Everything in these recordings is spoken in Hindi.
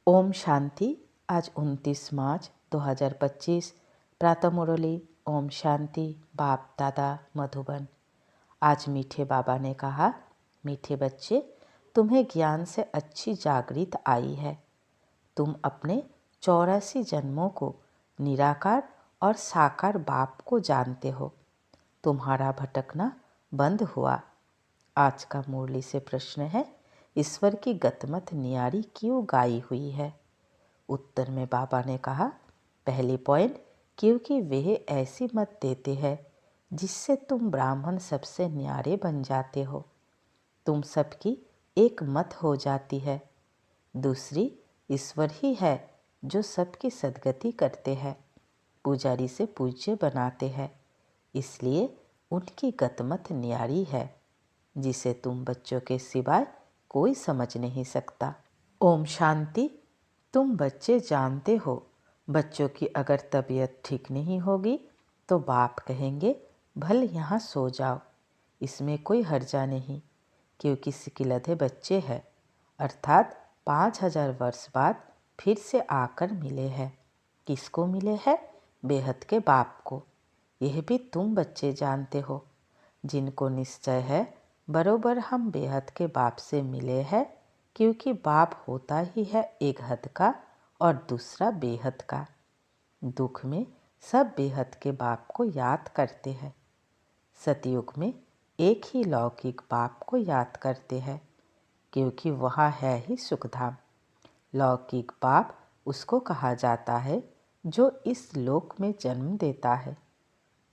ओम शांति। आज 29 मार्च 2025 प्रातः मुरली। ओम शांति। बाप दादा मधुबन। आज मीठे बाबा ने कहा, मीठे बच्चे, तुम्हें ज्ञान से अच्छी जागृत आई है। तुम अपने 84 जन्मों को निराकार और साकार बाप को जानते हो। तुम्हारा भटकना बंद हुआ। आज का मुरली से प्रश्न है, ईश्वर की गतमत न्यारी क्यों गाई हुई है? उत्तर में बाबा ने कहा, पहली पॉइंट, क्योंकि वे ऐसी मत देते हैं जिससे तुम ब्राह्मण सबसे न्यारे बन जाते हो। तुम सबकी एक मत हो जाती है। दूसरी, ईश्वर ही है जो सबकी सद्गति करते हैं, पुजारी से पूज्य बनाते हैं, इसलिए उनकी गतमत न्यारी है जिसे तुम बच्चों के सिवाय कोई समझ नहीं सकता। ओम शांति। तुम बच्चे जानते हो, बच्चों की अगर तबीयत ठीक नहीं होगी तो बाप कहेंगे, भल यहाँ सो जाओ, इसमें कोई हर्जा नहीं, क्योंकि सिकिलधे बच्चे हैं, अर्थात 5000 वर्ष बाद फिर से आकर मिले हैं। किसको मिले हैं? बेहद के बाप को। यह भी तुम बच्चे जानते हो, जिनको निश्चय है बरोबर हम बेहद के बाप से मिले हैं, क्योंकि बाप होता ही है एक हद का और दूसरा बेहद का। दुख में सब बेहद के बाप को याद करते हैं। सतयुग में एक ही लौकिक बाप को याद करते हैं, क्योंकि वहाँ है ही सुखधाम। लौकिक बाप उसको कहा जाता है जो इस लोक में जन्म देता है।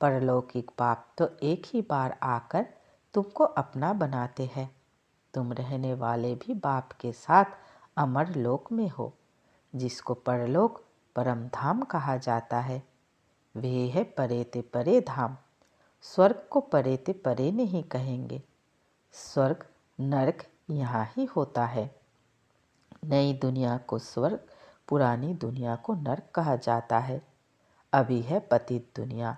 परलौकिक बाप तो एक ही बार आकर तुमको अपना बनाते हैं। तुम रहने वाले भी बाप के साथ अमर लोक में हो, जिसको परलोक परम धाम कहा जाता है। वे है परे ते परे धाम। स्वर्ग को परे ते परे नहीं कहेंगे। स्वर्ग नरक यहाँ ही होता है। नई दुनिया को स्वर्ग, पुरानी दुनिया को नरक कहा जाता है। अभी है पतित दुनिया,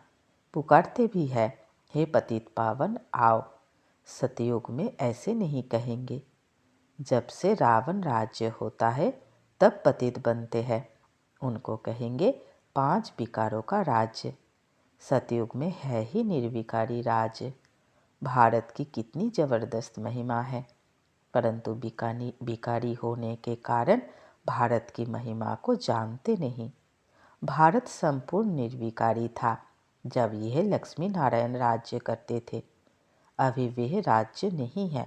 पुकारते भी है, हे पतित पावन आओ। सतयुग में ऐसे नहीं कहेंगे। जब से रावण राज्य होता है तब पतित बनते हैं, उनको कहेंगे 5 विकारों का राज्य। सतयुग में है ही निर्विकारी राज्य। भारत की कितनी जबरदस्त महिमा है, परंतु विकारी होने के कारण भारत की महिमा को जानते नहीं। भारत संपूर्ण निर्विकारी था जब यह लक्ष्मी नारायण राज्य करते थे। अभी वह राज्य नहीं है।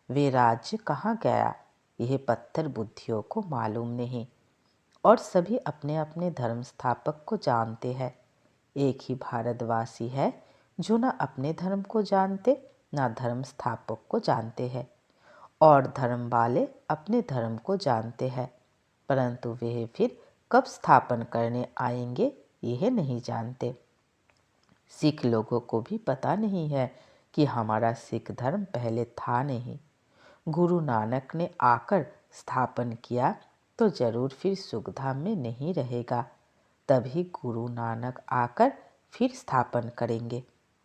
वे राज्य कहाँ गया, यह पत्थर बुद्धियों को मालूम नहीं, और सभी अपने अपने धर्म स्थापक को जानते हैं। एक ही भारतवासी है जो न अपने धर्म को जानते न धर्म स्थापक को जानते हैं, और धर्म वाले अपने धर्म को जानते हैं, परंतु वे फिर कब स्थापन करने आएंगे यह नहीं जानते। सिख लोगों को भी पता नहीं है कि हमारा सिख धर्म पहले था नहीं। गुरु नानक ने आकर स्थापन किया तो जरूर फिर सुखधाम में नहीं रहेगा। तभी गुरु नानक आकर फिर स्थापन करेंगे,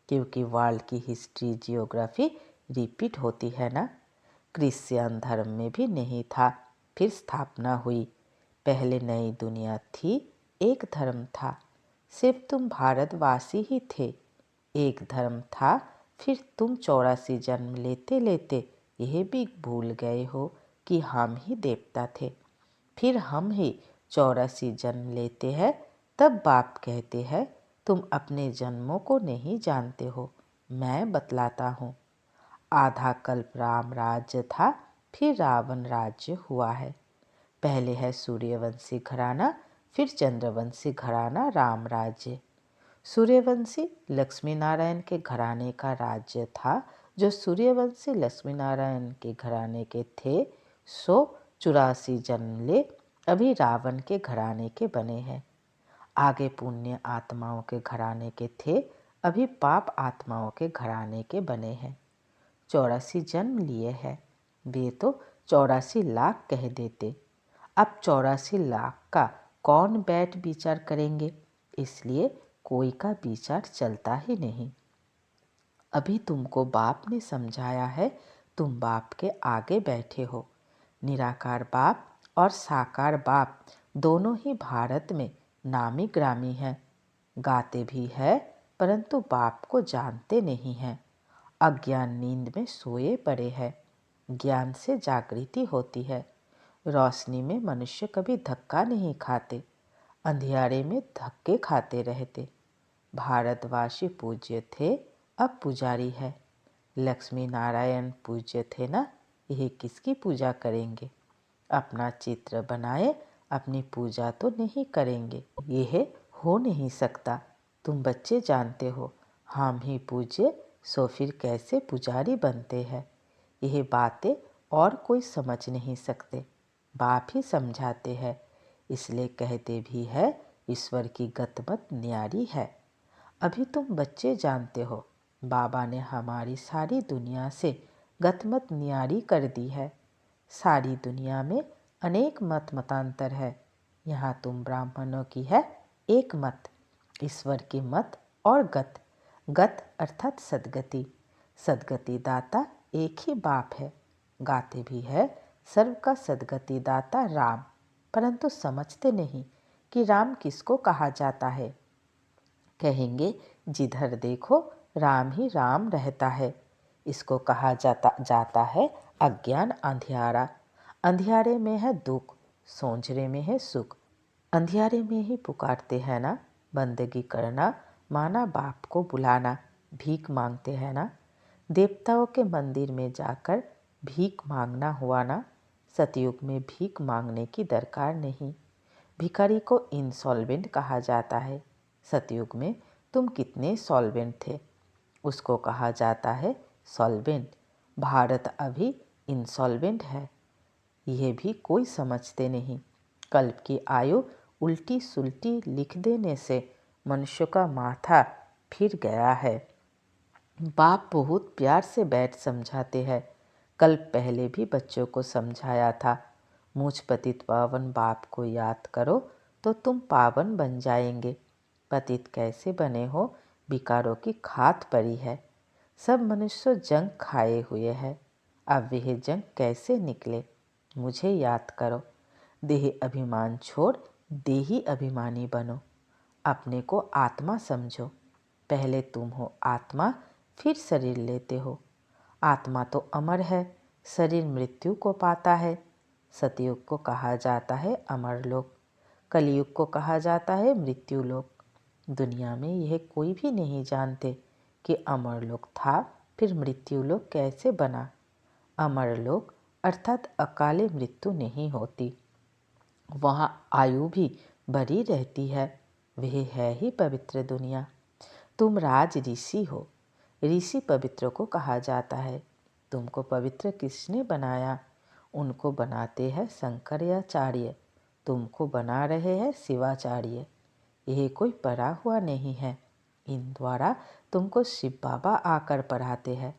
क्योंकि वर्ल्ड की हिस्ट्री जियोग्राफी रिपीट होती है ना। क्रिश्चियन धर्म में भी नहीं था, फिर स्थापना हुई। पहले नई दुनिया थी, एक धर्म था, सिर्फ तुम भारतवासी ही थे। एक धर्म था, फिर तुम 84 जन्म लेते लेते यह भी भूल गए हो कि हम ही देवता थे। फिर हम ही 84 जन्म लेते हैं, तब बाप कहते हैं, तुम अपने जन्मों को नहीं जानते हो, मैं बतलाता हूँ। आधा कल्प राम राज्य था, फिर रावण राज्य हुआ है। पहले है सूर्यवंशी घराना, फिर चंद्रवंशी घराना राम राज्य। सूर्यवंशी लक्ष्मी नारायण के घराने का राज्य था। जो सूर्यवंशी लक्ष्मी नारायण के घराने के थे, सो 84 जन्म ले अभी रावण के घराने के बने हैं। आगे पुण्य आत्माओं के घराने के थे, अभी पाप आत्माओं के घराने के बने हैं। 84 जन्म लिए हैं, वे तो 84 लाख कह देते। अब 84 लाख का कौन बैठ विचार करेंगे, इसलिए कोई का विचार चलता ही नहीं। अभी तुमको बाप ने समझाया है, तुम बाप के आगे बैठे हो। निराकार बाप और साकार बाप दोनों ही भारत में नामी ग्रामी हैं। गाते भी है परंतु बाप को जानते नहीं हैं। अज्ञान नींद में सोए पड़े हैं। ज्ञान से जागृति होती है। रोशनी में मनुष्य कभी धक्का नहीं खाते, अंधियारे में धक्के खाते रहते। भारतवासी पूज्य थे, अब पुजारी है। लक्ष्मी नारायण पूज्य थे ना, यह किसकी पूजा करेंगे? अपना चित्र बनाए, अपनी पूजा तो नहीं करेंगे। यह हो नहीं सकता। तुम बच्चे जानते हो, हम ही पूज्य, सो फिर कैसे पुजारी बनते हैं? यह बातें और कोई समझ नहीं सकते, बाप ही समझाते हैं। इसलिए कहते भी है, ईश्वर की गतमत न्यारी है। अभी तुम बच्चे जानते हो, बाबा ने हमारी सारी दुनिया से गतमत न्यारी कर दी है। सारी दुनिया में अनेक मत मतांतर है, यहाँ तुम ब्राह्मणों की है एक मत, ईश्वर की मत और गत। गत अर्थात सदगति, सदगति दाता एक ही बाप है। गाते भी है सर्व का सदगति दाता राम, परंतु समझते नहीं कि राम किसको कहा जाता है। कहेंगे जिधर देखो राम ही राम रहता है। इसको कहा जाता है अज्ञान अंधियारा। अंधियारे में है दुख, सोंझरे में है सुख। अंधियारे में ही पुकारते हैं ना, बंदगी करना, माना बाप को बुलाना, भीख मांगते हैं ना। देवताओं के मंदिर में जाकर भीख मांगना हुआ ना। सतयुग में भीख मांगने की दरकार नहीं। भिखारी को इंसॉल्वेंट कहा जाता है। सतयुग में तुम कितने सॉल्वेंट थे, उसको कहा जाता है सॉल्वेंट। भारत अभी इंसॉल्वेंट है, यह भी कोई समझते नहीं। कल्प की आयु उल्टी सुल्टी लिख देने से मनुष्य का माथा फिर गया है। बाप बहुत प्यार से बैठ समझाते हैं। कल्प पहले भी बच्चों को समझाया था, मुझ पतित पावन बाप को याद करो तो तुम पावन बन जाएंगे। पतित कैसे बने हो, विकारों की खात पड़ी है। सब मनुष्य जंग खाए हुए हैं, अब वह जंग कैसे निकले? मुझे याद करो। देह अभिमान छोड़ देही अभिमानी बनो। अपने को आत्मा समझो। पहले तुम हो आत्मा, फिर शरीर लेते हो। आत्मा तो अमर है, शरीर मृत्यु को पाता है। सतयुग को कहा जाता है अमर लोक, कलयुग को कहा जाता है मृत्यु लोक। दुनिया में यह कोई भी नहीं जानते कि अमर लोक था, फिर मृत्यु लोक कैसे बना। अमर लोक अर्थात अकाले मृत्यु नहीं होती, वहाँ आयु भी बड़ी रहती है। वह है ही पवित्र दुनिया। तुम राज ऋषि हो, ऋषि पवित्र को कहा जाता है। तुमको पवित्र किसने बनाया? उनको बनाते हैं शंकराचार्य, तुमको बना रहे हैं शिवाचार्य। यह कोई पढ़ा हुआ नहीं है, इन द्वारा तुमको शिव बाबा आकर पढ़ाते हैं।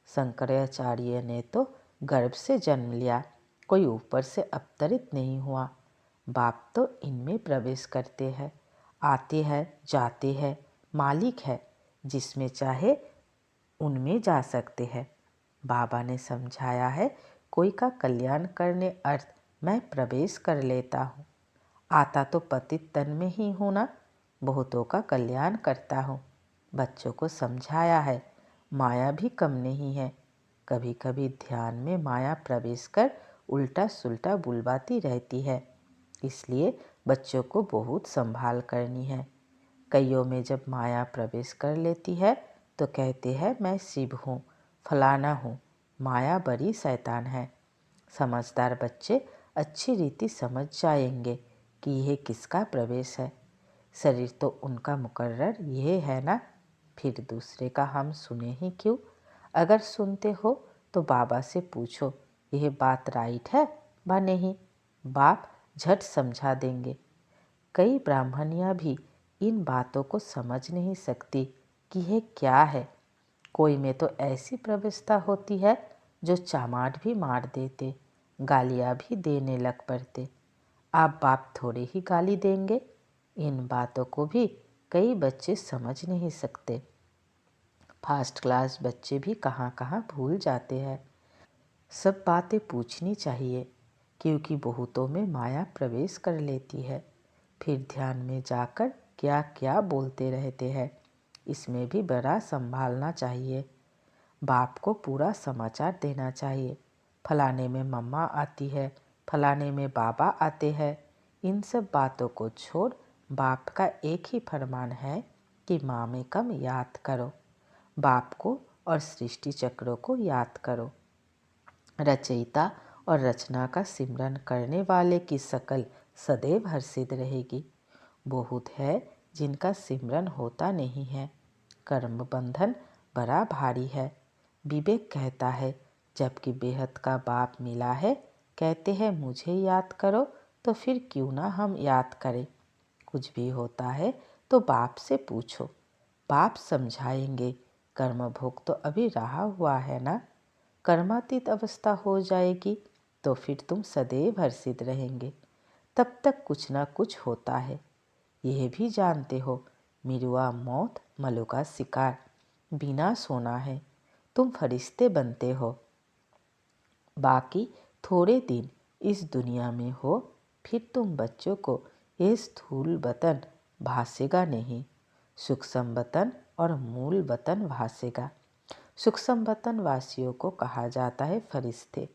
शंकराचार्य ने तो गर्भ से जन्म लिया, कोई ऊपर से अवतरित नहीं हुआ। बाप तो इनमें प्रवेश करते हैं, आते हैं जाते हैं, मालिक है, जिसमें चाहे उनमें जा सकते हैं। बाबा ने समझाया है, कोई का कल्याण करने अर्थ मैं प्रवेश कर लेता हूँ। आता तो पतित तन में ही हूँ ना, बहुतों का कल्याण करता हूँ। बच्चों को समझाया है, माया भी कम नहीं है। कभी कभी ध्यान में माया प्रवेश कर उल्टा सुल्टा बुलवाती रहती है, इसलिए बच्चों को बहुत संभाल करनी है। कईयों में जब माया प्रवेश कर लेती है तो कहते हैं मैं शिव हूँ, फलाना हूँ। माया बड़ी शैतान है। समझदार बच्चे अच्छी रीति समझ जाएंगे कि यह किसका प्रवेश है। शरीर तो उनका मुकर्रर यह है ना, फिर दूसरे का हम सुने ही क्यों? अगर सुनते हो तो बाबा से पूछो, यह बात राइट है व नहीं। बाप झट समझा देंगे। कई ब्राह्मणियाँ भी इन बातों को समझ नहीं सकती कि यह क्या है। कोई में तो ऐसी प्रवेशता होती है जो चामाट भी मार देते, गालियाँ भी देने लग पड़ते। आप बाप थोड़े ही गाली देंगे। इन बातों को भी कई बच्चे समझ नहीं सकते। फर्स्ट क्लास बच्चे भी कहाँ कहाँ भूल जाते हैं। सब बातें पूछनी चाहिए। क्योंकि बहुतों में माया प्रवेश कर लेती है, फिर ध्यान में जाकर क्या क्या बोलते रहते हैं। इसमें भी बड़ा संभालना चाहिए। बाप को पूरा समाचार देना चाहिए। फलाने में मम्मा आती है, फलाने में बाबा आते हैं। इन सब बातों को छोड़ बाप का एक ही फरमान है कि माँ में कम याद करो। बाप को और सृष्टि चक्रों को याद करो। रचयिता और रचना का सिमरन करने वाले की शकल सदैव हर्षित रहेगी। बहुत है जिनका सिमरन होता नहीं है। कर्म बंधन बड़ा भारी है। विवेक कहता है, जबकि बेहद का बाप मिला है, कहते हैं मुझे याद करो, तो फिर क्यों ना हम याद करें। कुछ भी होता है तो बाप से पूछो, बाप समझाएंगे। कर्म भोग तो अभी रहा हुआ है ना। कर्मातीत अवस्था हो जाएगी तो फिर तुम सदैव हर्षित रहेंगे। तब तक कुछ ना कुछ होता है। यह भी जानते हो, मिरुआ मौत मलु का शिकार, बिना सोना है। तुम फरिश्ते बनते हो। बाकी थोड़े दिन इस दुनिया में हो, फिर तुम बच्चों को ये स्थूल वतन भासेगा नहीं, सूक्ष्म वतन और मूल वतन भासेगा। सूक्ष्म वतन वासियों को कहा जाता है फरिश्ते।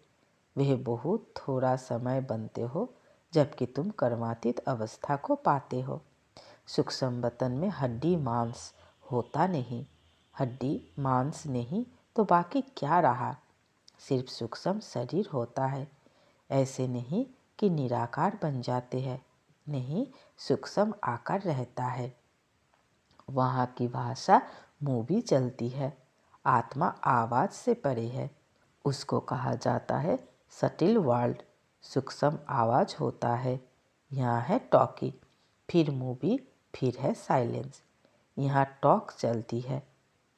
वह बहुत थोड़ा समय बनते हो, जबकि तुम कर्मातीत अवस्था को पाते हो। सूक्ष्म वतन में हड्डी मांस होता नहीं। हड्डी मांस नहीं तो बाकी क्या रहा। सिर्फ सूक्ष्म शरीर होता है। ऐसे नहीं कि निराकार बन जाते हैं, नहीं, सूक्ष्म आकार रहता है। वहाँ की भाषा मुँह भी चलती है। आत्मा आवाज़ से परे है। उसको कहा जाता है सटिल वर्ल्ड। सूक्ष्म आवाज़ होता है। यहाँ है टॉकी, फिर मूवी, फिर है साइलेंस। यहाँ टॉक चलती है,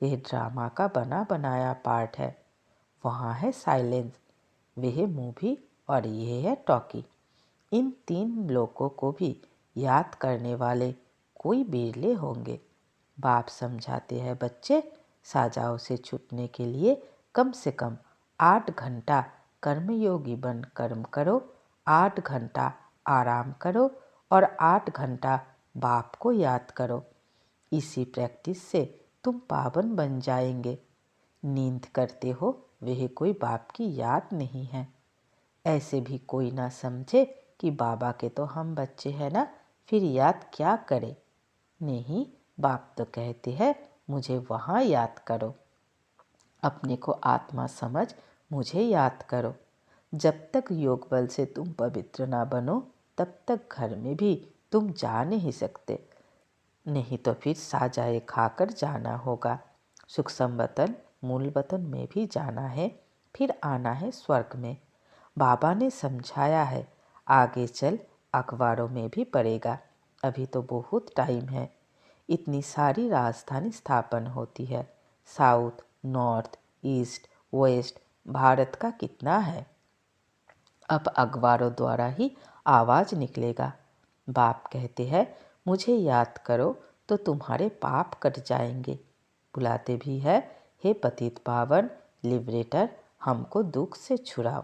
यह ड्रामा का बना बनाया पार्ट है। वहाँ है साइलेंस, वह मूवी, और यह है टॉकी। इन तीन लोगों को भी याद करने वाले कोई बिरले होंगे। बाप समझाते हैं, बच्चे, साजाओं से छूटने के लिए कम से कम 8 घंटा कर्मयोगी बन कर्म करो, 8 घंटा आराम करो और 8 घंटा बाप को याद करो। इसी प्रैक्टिस से तुम पावन बन जाएंगे। नींद करते हो, वह कोई बाप की याद नहीं है। ऐसे भी कोई ना समझे कि बाबा के तो हम बच्चे हैं ना, फिर याद क्या करें। नहीं, बाप तो कहते हैं मुझे वहाँ याद करो। अपने को आत्मा समझ मुझे याद करो। जब तक योग बल से तुम पवित्र ना बनो, तब तक घर में भी तुम जा नहीं सकते। नहीं तो फिर साजाए खाकर जाना होगा। सूक्ष्म वतन मूल वतन में भी जाना है, फिर आना है स्वर्ग में। बाबा ने समझाया है, आगे चल अखबारों में भी पड़ेगा। अभी तो बहुत टाइम है। इतनी सारी राजधानी स्थापन होती है। South, north, east, west, Bharat का कितना है। अब अखबारों द्वारा ही आवाज़ निकलेगा। बाप कहते हैं मुझे याद करो तो तुम्हारे पाप कट जाएंगे। बुलाते भी है, हे पतित पावन लिबरेटर, हमको दुख से छुड़ाओ।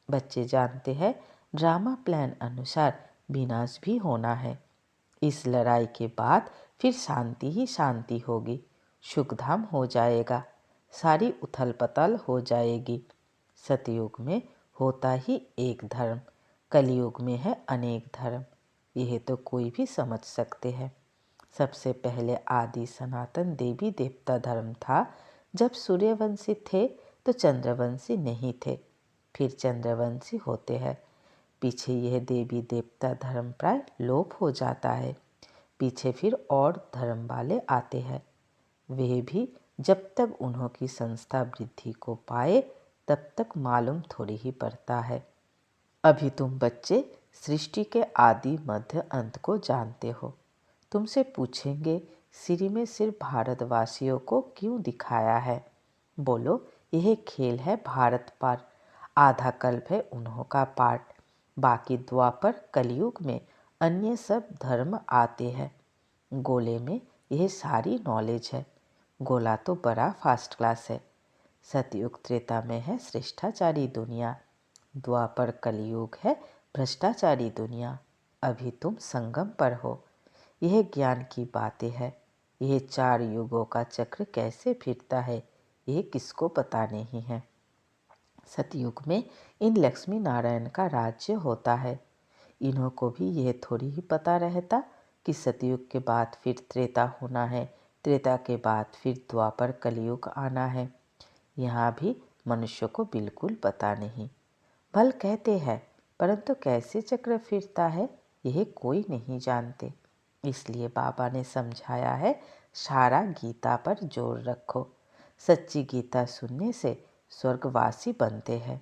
बच्चे जानते हैं ड्रामा प्लान अनुसार विनाश भी होना है। इस लड़ाई के बाद फिर शांति ही शांति होगी। सुखधाम हो जाएगा, सारी उथल पथल हो जाएगी। सतयुग में होता ही एक धर्म, कलयुग में है अनेक धर्म। यह तो कोई भी समझ सकते हैं। सबसे पहले आदि सनातन देवी देवता धर्म था। जब सूर्यवंशी थे तो चंद्रवंशी नहीं थे, फिर चंद्रवंशी होते हैं। पीछे यह देवी देवता धर्म प्राय लोप हो जाता है। पीछे फिर और धर्म वाले आते हैं। वे भी जब तक उन्हों की संस्था वृद्धि को पाए तब तक मालूम थोड़ी ही पड़ता है। अभी तुम बच्चे सृष्टि के आदि मध्य अंत को जानते हो। तुमसे पूछेंगे श्री में सिर्फ भारतवासियों को क्यों दिखाया है। बोलो, यह खेल है भारत पर। आधा कल्प है उन्हों का पाठ। बाकी द्वापर कलयुग में अन्य सब धर्म आते हैं। गोले में यह सारी नॉलेज है। गोला तो बड़ा फास्ट क्लास है। सतयुग त्रेता में है श्रेष्ठाचारी दुनिया। द्वापर कलयुग है भ्रष्टाचारी दुनिया, अभी तुम संगम पर हो। यह ज्ञान की बातें है। यह 4 युगों का चक्र कैसे फिरता है ये किसको पता नहीं है। सतयुग में इन लक्ष्मी नारायण का राज्य होता है। इन्हों को भी यह थोड़ी ही पता रहता कि सतयुग के बाद फिर त्रेता होना है, त्रेता के बाद फिर द्वापर कलयुग आना है। यहाँ भी मनुष्य को बिल्कुल पता नहीं। भल कहते हैं, परंतु कैसे चक्र फिरता है यह कोई नहीं जानते। इसलिए बाबा ने समझाया है, सारा गीता पर जोर रखो। सच्ची गीता सुनने से स्वर्गवासी बनते हैं।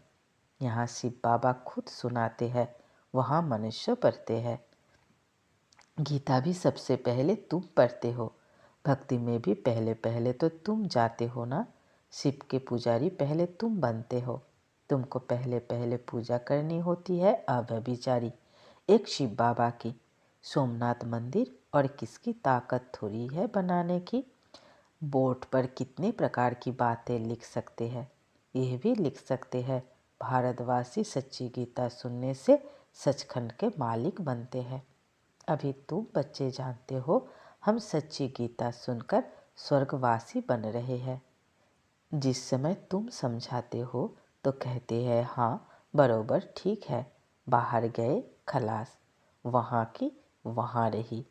यहाँ शिव बाबा खुद सुनाते हैं, वहाँ मनुष्य पढ़ते हैं। गीता भी सबसे पहले तुम पढ़ते हो। भक्ति में भी पहले पहले तो तुम जाते हो ना। शिव के पुजारी पहले तुम बनते हो। तुमको पहले पहले पूजा करनी होती है अव्यभिचारी एक शिव बाबा की। सोमनाथ मंदिर और किसकी ताकत थोड़ी है बनाने की। बोर्ड पर कितने प्रकार की बातें लिख सकते हैं। यह भी लिख सकते हैं, भारतवासी सच्ची गीता सुनने से सचखंड के मालिक बनते हैं। अभी तुम बच्चे जानते हो, हम सच्ची गीता सुनकर स्वर्गवासी बन रहे हैं। जिस समय तुम समझाते हो तो कहते हैं हाँ बरोबर ठीक है। बाहर गए खलास, वहाँ की वहाँ रही।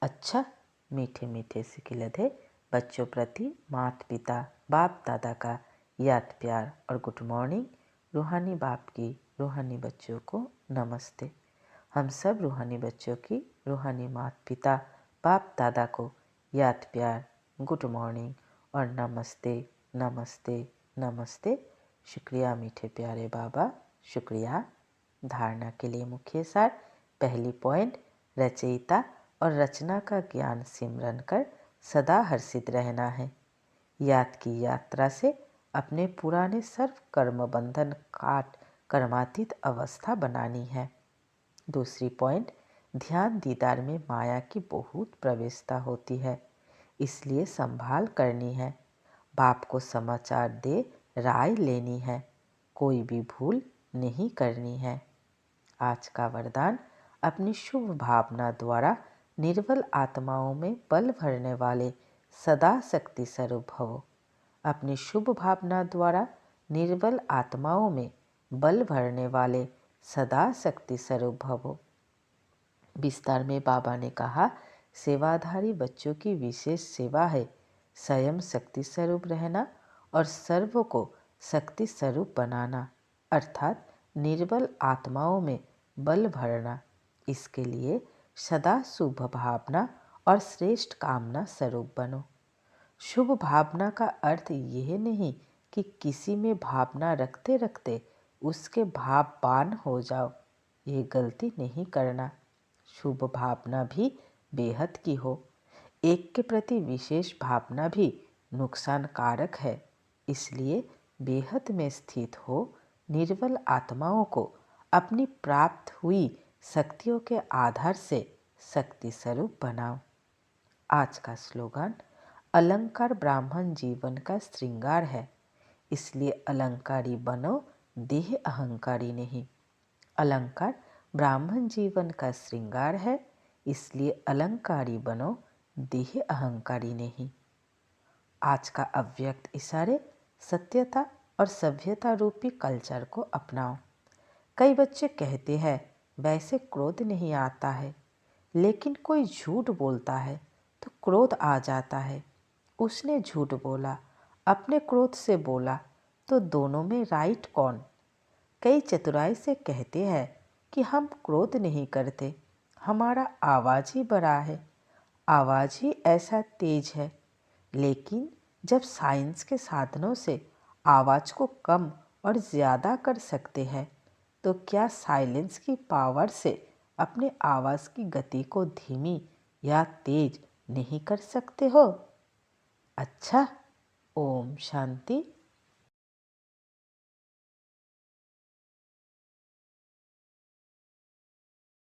अच्छा, मीठे मीठे सिकिलधे बच्चों प्रति माता पिता बाप दादा का याद प्यार और गुड मॉर्निंग। रूहानी बाप की रूहानी बच्चों को नमस्ते। हम सब रूहानी बच्चों की रूहानी माता पिता बाप दादा को याद प्यार, गुड मॉर्निंग और नमस्ते नमस्ते नमस्ते। शुक्रिया मीठे प्यारे बाबा, शुक्रिया। धारणा के लिए मुख्य सार। पहली पॉइंट, रचयिता और रचना का ज्ञान सिमरन कर सदा हर्षित रहना है। याद की यात्रा से अपने पुराने सर्व कर्म बंधन काट कर्मातीत अवस्था बनानी है। दूसरी पॉइंट, ध्यान दीदार में माया की बहुत प्रवेशता होती है, इसलिए संभाल करनी है। बाप को समाचार दे राय लेनी है, कोई भी भूल नहीं करनी है। आज का वरदान, अपनी शुभ भावना द्वारा निर्बल आत्माओं में बल भरने वाले सदा शक्ति स्वरूप भवो। अपनी शुभ भावना द्वारा निर्बल आत्माओं में बल भरने वाले सदा शक्ति स्वरूप भवो। विस्तार में बाबा ने कहा, सेवाधारी बच्चों की विशेष सेवा है स्वयं शक्ति स्वरूप रहना और सर्व को शक्ति स्वरूप बनाना, अर्थात निर्बल आत्माओं में बल भरना। इसके लिए सदा शुभ भावना और श्रेष्ठ कामना स्वरूप बनो। शुभ भावना का अर्थ यह नहीं कि किसी में भावना रखते रखते उसके भाववान हो जाओ, ये गलती नहीं करना। शुभ भावना भी बेहद की हो। एक के प्रति विशेष भावना भी नुकसानकारक है, इसलिए बेहद में स्थित हो निर्बल आत्माओं को अपनी प्राप्त हुई शक्तियों के आधार से शक्ति स्वरूप बनाओ। आज का स्लोगन, अलंकार ब्राह्मण जीवन का श्रृंगार है, इसलिए अलंकारी बनो, देह अहंकारी नहीं। अलंकार ब्राह्मण जीवन का श्रृंगार है, इसलिए अलंकारी बनो, देह अहंकारी नहीं। आज का अव्यक्त इशारे, सत्यता और सभ्यता रूपी कल्चर को अपनाओ। कई बच्चे कहते हैं वैसे क्रोध नहीं आता है, लेकिन कोई झूठ बोलता है तो क्रोध आ जाता है। उसने झूठ बोला, अपने क्रोध से बोला, तो दोनों में राइट कौन? कई चतुराई से कहते हैं कि हम क्रोध नहीं करते, हमारा आवाज़ ही बड़ा है, आवाज़ ही ऐसा तेज है। लेकिन जब साइंस के साधनों से आवाज़ को कम और ज़्यादा कर सकते हैं, तो क्या साइलेंस की पावर से अपने आवाज़ की गति को धीमी या तेज नहीं कर सकते हो? अच्छा, ओम शांति।